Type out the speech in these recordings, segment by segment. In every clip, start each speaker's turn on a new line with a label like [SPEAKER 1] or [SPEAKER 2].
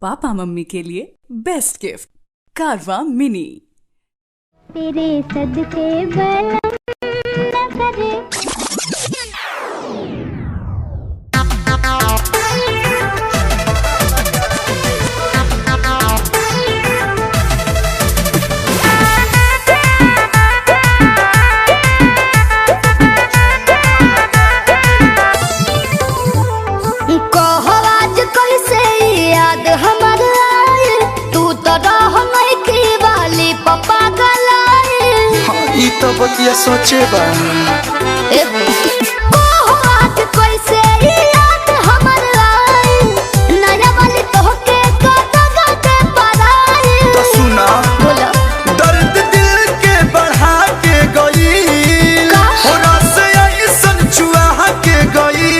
[SPEAKER 1] Papa mummy के लिए best gift कारवा मिनी।
[SPEAKER 2] तेरे सदके बलम न करे।
[SPEAKER 3] तो बतिया सोचे बा तो सुना दर्द दिल के बढ़ा के गई ऐसन चुहा के गई।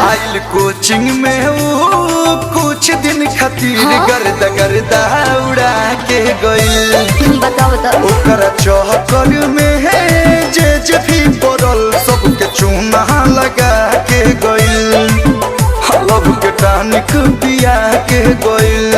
[SPEAKER 3] आइल कोचिंग में वो कुछ दिन खातिर गर्दा उड़ा के गई। ओकरा चौकर में है जे भी पड़ल सबके चूना लगा के गइल। लब के टानिक पिया के गइल।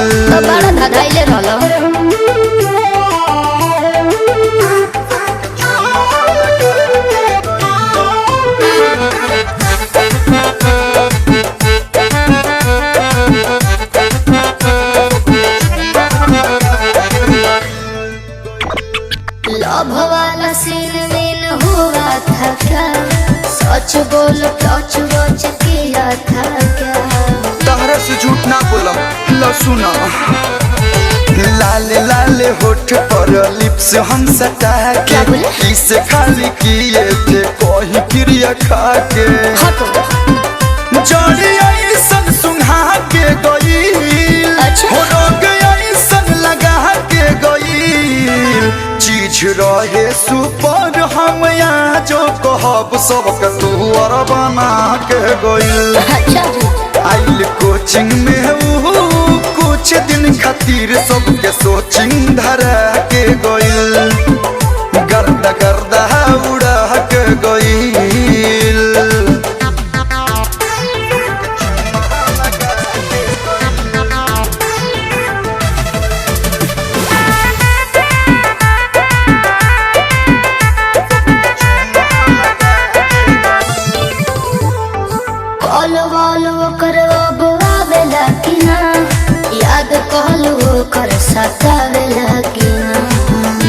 [SPEAKER 2] लव वाला सीन में हुआ था क्या? सच बोलो सच वच किया था क्या?
[SPEAKER 3] तहरा से झूठ ना बोलम। लो सुना लाले लाले होठ पर लिप्स हम सटा के इसे खाली किए थे कोई क्रिया खा के जड़ी ऐसन सुंघा के गई। हो गया ऐसन लगा के गई। चीज रहे सुपर हम यहाँ जो कहब सबके तू और बना के गइल। आइल कोचिंग में वो कुछ दिन खातिर सबके सोचिंग धरा के गइल। गर्दा उड़ा के गइल।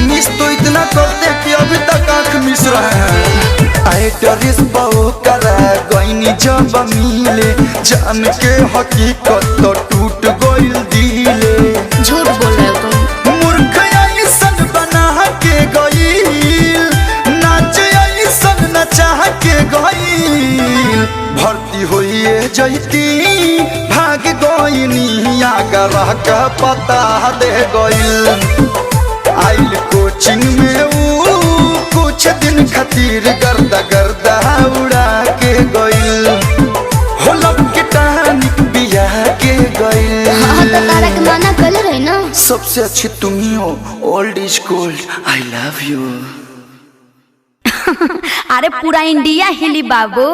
[SPEAKER 3] मिस तो इतना करते कि अभी तक आँख मिस रहे हैं। आए डरिस बहु करा गईनी जब मिले जान के हकीकत तो टूट गइल दिले।
[SPEAKER 2] झूठ बोल रहे हो तुम।
[SPEAKER 3] मूर्ख ऐसन बना के गइल। नाच ऐसन नचा के गइल। भर्ती होइए जैती भाग गइनी आगरा का पता दे गइल। आइल कोचिंग में वो कुछ दिन खातिर गर्दा उड़ा के गइल। हो लब के टानिक पिया के गइल।
[SPEAKER 2] तो माना कर रहे ना।
[SPEAKER 3] सबसे अच्छी तुम ही हो। Old is gold. I love you.
[SPEAKER 4] अरे पूरा इंडिया हिली बाबू,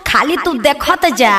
[SPEAKER 4] खाली तू देखत जा।